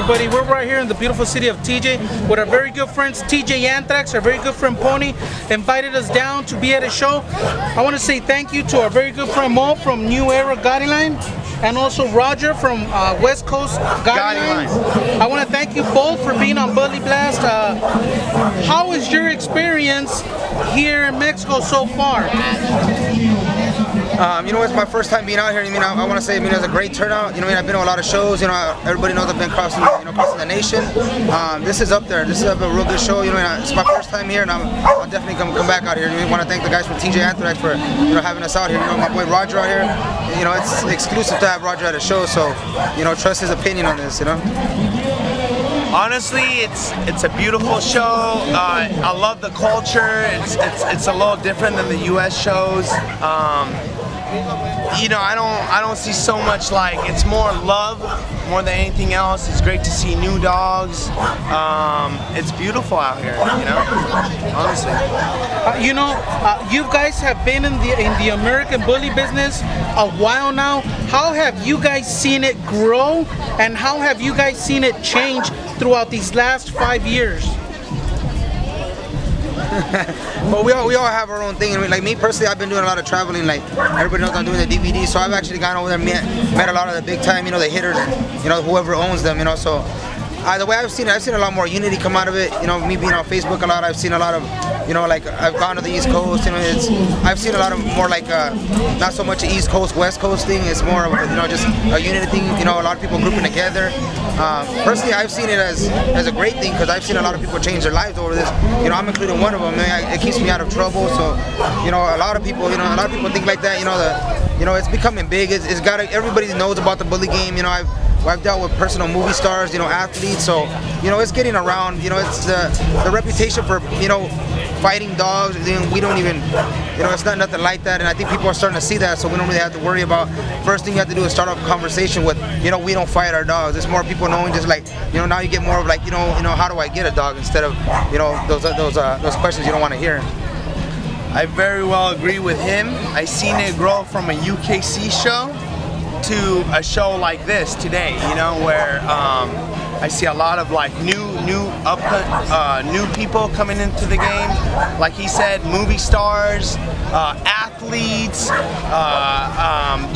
everybody. We're right here in the beautiful city of TJ with our very good friends TJ ANTRAX, our very good friend Pony, invited us down to be at a show. I want to say thank you to our very good friend Moe from New Era GOTTILINE, and also Roger from West Coast GOTTILINE. I want to thank you both for being on Bully Blast. How was your experience here in Mexico so far? You know, it's my first time being out here. I want to say, it was a great turnout. I've been to a lot of shows. Everybody knows I've been crossing the nation. This is up there. This is a real good show. It's my first time here, and I'll definitely come back out here. I want to thank the guys from TJ ANTRAX for having us out here. My boy Roger out here. It's exclusive to have Roger at a show, so trust his opinion on this. Honestly, it's a beautiful show. I love the culture. It's a little different than the U.S. shows. I don't see so much, like, it's more love more than anything else. It's great to see new dogs. It's beautiful out here, honestly. You guys have been in the American bully business a while now. How have you guys seen it grow, and how have you guys seen it change throughout these last 5 years? Well, we all have our own thing. Like me personally, I've been doing a lot of traveling. Like everybody knows I'm doing the DVD, so I've actually gone over there and met a lot of the big time, the hitters, and whoever owns them, So the way I've seen a lot more unity come out of it. Me being on Facebook a lot, I've seen a lot of, like I've gone to the East Coast. I've seen a lot of more like not so much an East Coast West Coast thing. It's more of just a unity thing. A lot of people grouping together. Personally, I've seen it as a great thing because I've seen a lot of people change their lives over this. I'm including one of them. It keeps me out of trouble. So a lot of people think like that. It's becoming big. It's got everybody knows about the bully game. I've dealt with personal movie stars, athletes, so it's getting around. It's the reputation for fighting dogs. We don't even, it's not nothing like that, and I think people are starting to see that, so we don't really have to worry about. First thing you have to do is start off a conversation with, we don't fight our dogs. It's more people knowing, just like, now you get more of like, how do I get a dog, instead of, those questions you don't want to hear. I very well agree with him. I seen it grow from a UKC show to a show like this today, where I see a lot of like new people coming into the game. Like he said, movie stars, athletes,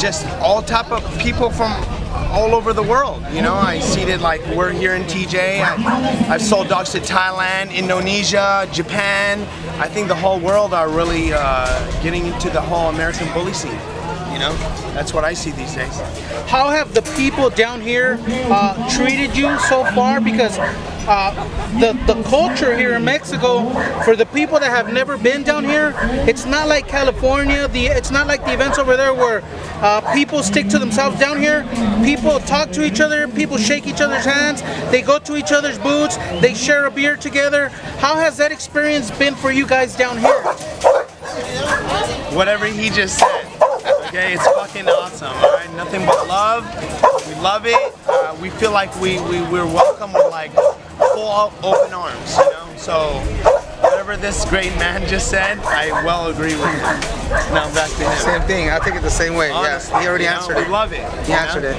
just all type of people from all over the world. I see it like we're here in TJ. I've sold dogs to Thailand, Indonesia, Japan. I think the whole world are really getting into the whole American bully scene. That's what I see these days. How have the people down here treated you so far? Because the culture here in Mexico, for the people that have never been down here, it's not like California. It's not like the events over there where people stick to themselves. Down here, people talk to each other, people shake each other's hands, they go to each other's booths, they share a beer together. How has that experience been for you guys down here? Whatever he just said. Okay, it's fucking awesome, alright? Nothing but love. We love it. We feel like we're welcome with like full open arms, So whatever this great man just said, I well agree with him. Now back to him. Same thing. I think it the same way. Honestly, yeah, he already answered it. We love it. He answered it.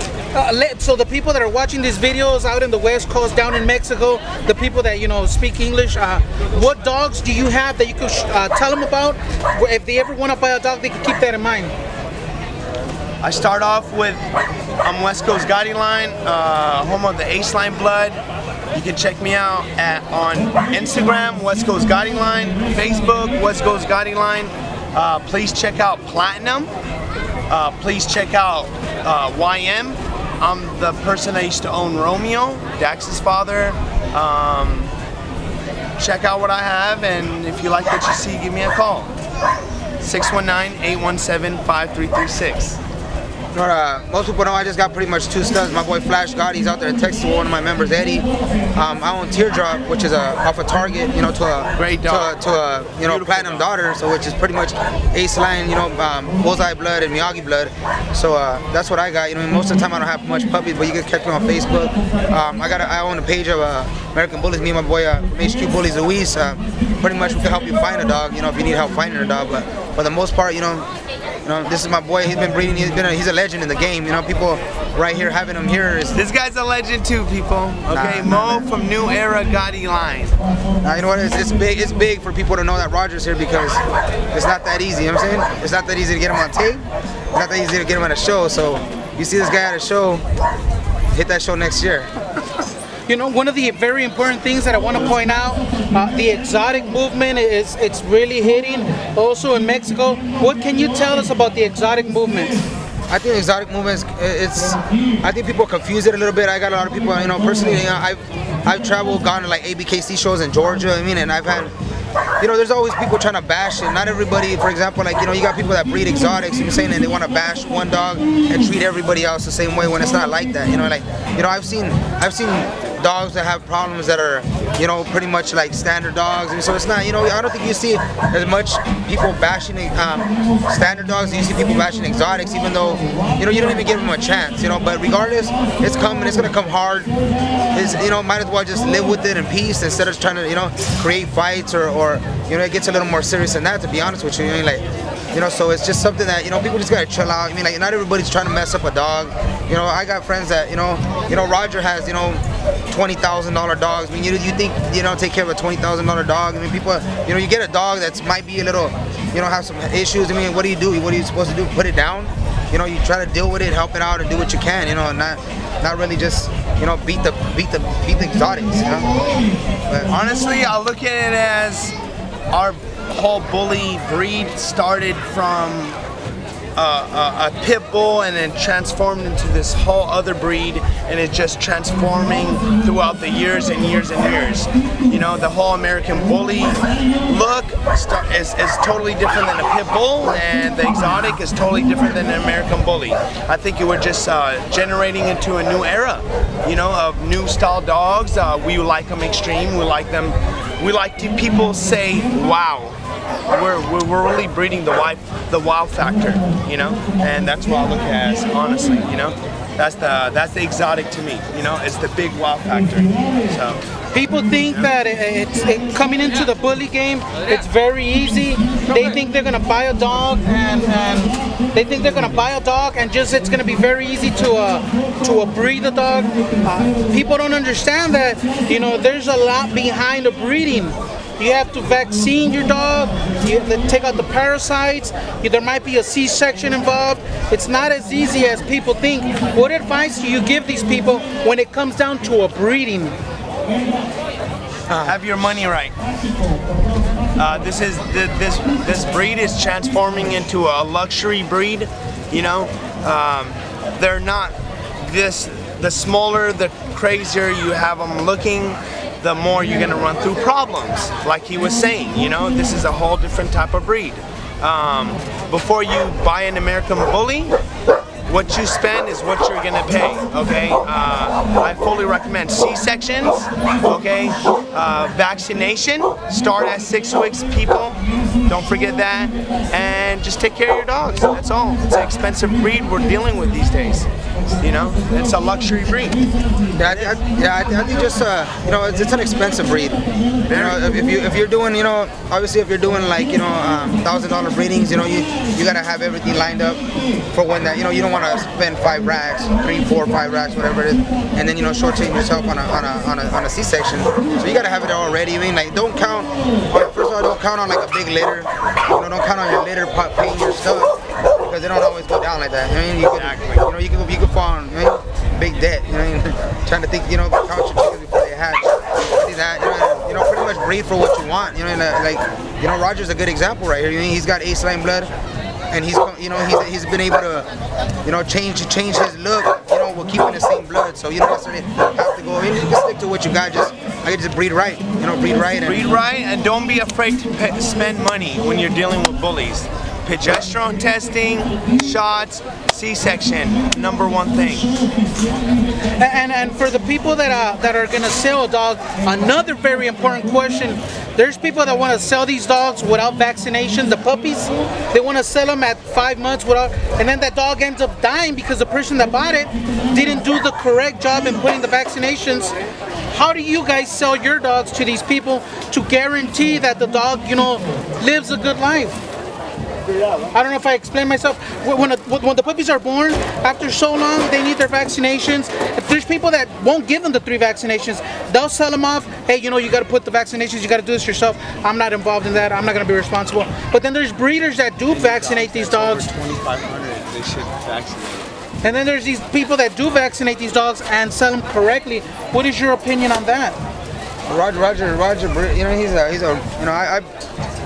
So the people that are watching these videos out in the West Coast, down in Mexico, the people that speak English, what dogs do you have that you could tell them about? If they ever want to buy a dog, they can keep that in mind. I start off with West Coast GOTTILINE, home of the Ace Line blood. You can check me out on Instagram, West Coast GOTTILINE, Facebook, West Coast GOTTILINE. Please check out Platinum. Please check out YM. I'm the person that used to own Romeo, Dax's father. Check out what I have, and if you like what you see, give me a call. 619-817-5336. Most people know I just got pretty much 2 studs. My boy Flash Gotti, he's out there in Texas with one of my members, Eddie. I own Teardrop, which is off a Target, to a great dog, to a Platinum daughter, so which is pretty much Ace Line, Bullseye blood and Miyagi blood. So that's what I got. Most of the time I don't have much puppies, but you can catch me on Facebook. I own a page of American Bullies. Me and my boy HQ Bullies Luis. Pretty much we can help you find a dog, if you need help finding a dog. But for the most part, know, this is my boy. He's been breeding. He's a legend in the game. You know, people right here having him here is. This guy's a legend too, people. Okay, Moe from New Era GOTTILINE. You know what? It's big. It's big for people to know that Roger's here because it's not that easy. You know what I'm saying? It's not that easy to get him on tape. It's not that easy to get him at a show. So you see this guy at a show, hit that show next year. You know, one of the very important things that I want to point out, the exotic movement it's really hitting. Also in Mexico, what can you tell us about the exotic movement? I think exotic movements, I think people confuse it a little bit. I got a lot of people, you know, personally, you know, I've traveled, gone to like ABKC shows in Georgia, I mean, and I've had, you know, there's always people trying to bash it. Not everybody, for example, like, you know, you got people that breed exotics, you know what I'm saying, and they want to bash one dog and treat everybody else the same way when it's not like that, you know, like, you know, I've seen dogs that have problems that are, you know, pretty much like standard dogs, and so it's not, you know, I don't think you see as much people bashing standard dogs as you see people bashing exotics, even though, you know, you don't even give them a chance, you know, but regardless, it's coming, it's gonna come hard. It's, you know, might as well just live with it in peace instead of trying to, you know, create fights or you know, it gets a little more serious than that, to be honest with you. You know, like, you know, so it's just something that, you know, people just gotta chill out. I mean, like, not everybody's trying to mess up a dog. You know, I got friends that, you know, Roger has, you know, $20,000 dogs. I mean, you think, you know, take care of a $20,000 dog. I mean, people, you know, you get a dog that's might be a little, you know, have some issues. I mean, what do you do? What are you supposed to do? Put it down? You know, you try to deal with it, help it out, and do what you can. You know, not really just, you know, beat the exotics. You know. But honestly, I look at it as our whole bully breed started from a pit bull and then transformed into this whole other breed, and it's just transforming throughout the years and years and years. You know, the whole American bully look is totally different than a pit bull, and the exotic is totally different than an American bully. I think we're just generating into a new era, you know, of new style dogs. We like them extreme. We like them. We like to people say, wow. We're really breeding the wow factor, you know, and that's what I look at as, honestly, you know, that's the exotic to me, you know, it's the big wow factor. So people think that coming into the bully game, it's very easy. They think they're gonna buy a dog, and they think they're gonna buy a dog, and just it's gonna be very easy to breed the dog. People don't understand that, you know, there's a lot behind the breeding. You have to vaccine your dog, you have to take out the parasites, there might be a C-section involved. It's not as easy as people think. What advice do you give these people when it comes down to a breeding? Have your money right. This breed is transforming into a luxury breed, you know. They're not the smaller, the crazier you have them looking, the more you're gonna run through problems. Like he was saying, you know, this is a whole different type of breed. Before you buy an American bully, what you spend is what you're gonna pay, okay? I fully recommend C-sections, okay? Vaccination, start at 6 weeks, people. Don't forget that. And just take care of your dogs, that's all. It's an expensive breed we're dealing with these days. You know, it's a luxury breed. Yeah, I think just you know, it's an expensive breed. You know, if you're doing, you know, obviously if you're doing like, you know, $1,000 breedings, you know, you gotta have everything lined up for when that, you know, you don't want to spend 5 racks, 3, 4, 5 racks, whatever it is, and then, you know, shortchange yourself on a C-section. So you gotta have it already. I mean, like, don't count. First of all, don't count on like a big litter. You know, don't count on your litter paying your stuff, because they don't always go down like that. I mean, you could fall on, you know, big debt. You know, trying to think, you know, count your chickens before they hatch. See that, you know, pretty much breed for what you want. You know, like, you know, Roger's a good example right here. He's got ace line blood, and he's he's been able to, you know, change his look, you know, while keeping the same blood. So you don't necessarily have to go in. You can stick to what you got. I just breed right. You know, breed right. Breed right, and don't be afraid to spend money when you're dealing with bullies. Progesterone testing, shots, C-section, #1 thing. And for the people that are gonna sell a dog, another very important question. There's people that want to sell these dogs without vaccinations, the puppies. They want to sell them at 5 months without, and then that dog ends up dying because the person that bought it didn't do the correct job in putting the vaccinations. How do you guys sell your dogs to these people to guarantee that the dog, you know, lives a good life? I don't know if I explained myself. When the puppies are born, after so long, they need their vaccinations. If there's people that won't give them the 3 vaccinations, they'll sell them off. Hey, you know, you got to put the vaccinations, you got to do this yourself. I'm not involved in that. I'm not going to be responsible. But then there's breeders that do vaccinate these dogs. 2,500, they should vaccinate. And then there's these people that do vaccinate these dogs and sell them correctly. What is your opinion on that? Roger, you know, he's a, you know, I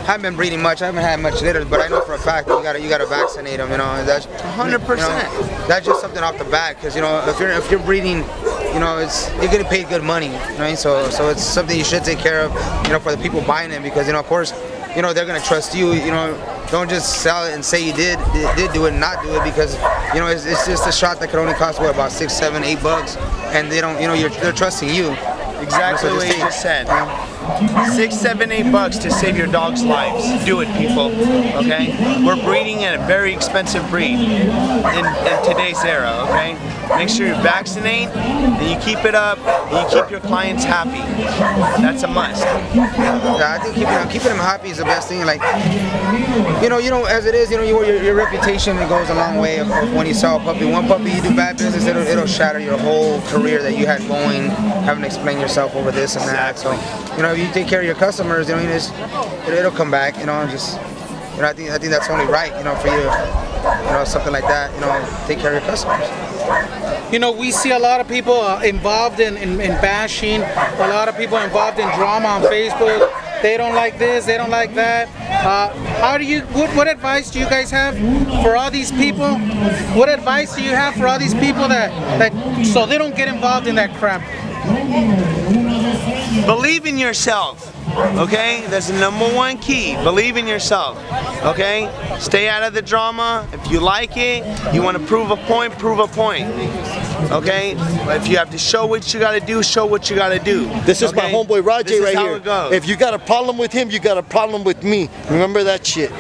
haven't been breeding much. I haven't had much litters, but I know for a fact that you gotta vaccinate them. You know, that's 100%. You know, that's just something off the bat, because you know, if you're breeding, you know, you're getting paid good money. You know, so it's something you should take care of. You know, for the people buying it, because you know, of course, you know, they're gonna trust you. You know, don't just sell it and say you did do it and not do it, because you know, it's just a shot that could only cost what, about $6, $7, $8, and they don't, you know, they're trusting you. Exactly what you just said. $6, $7, $8 to save your dog's lives. Do it, people. Okay? We're breeding a very expensive breed in today's era. Okay? Make sure you vaccinate and you keep it up and you keep your clients happy. That's a must. Yeah, I think keeping them happy is the best thing. Like, you know, as it is, you know, your reputation, it goes a long way. Of when you sell a puppy, one puppy, you do bad business, it'll shatter your whole career that you had going, having to explain yourself over this and that. So, you know, if you take care of your customers, you know, it'll come back. You know, just, you know, I think that's only right. You know, for you, you know, something like that. You know, take care of your customers. You know, we see a lot of people involved in bashing, a lot of people involved in drama on Facebook. They don't like this, they don't like that. How do you, what advice do you guys have for all these people? What advice do you have for all these people that so they don't get involved in that crap? Believe in yourself. Okay, that's the #1 key. Believe in yourself. Okay, stay out of the drama. If you like it, you want to prove a point, prove a point. Okay, if you have to show what you got to do, show what you got to do. This is my homeboy Rajay right here. It goes. If you got a problem with him, you got a problem with me. Remember that shit.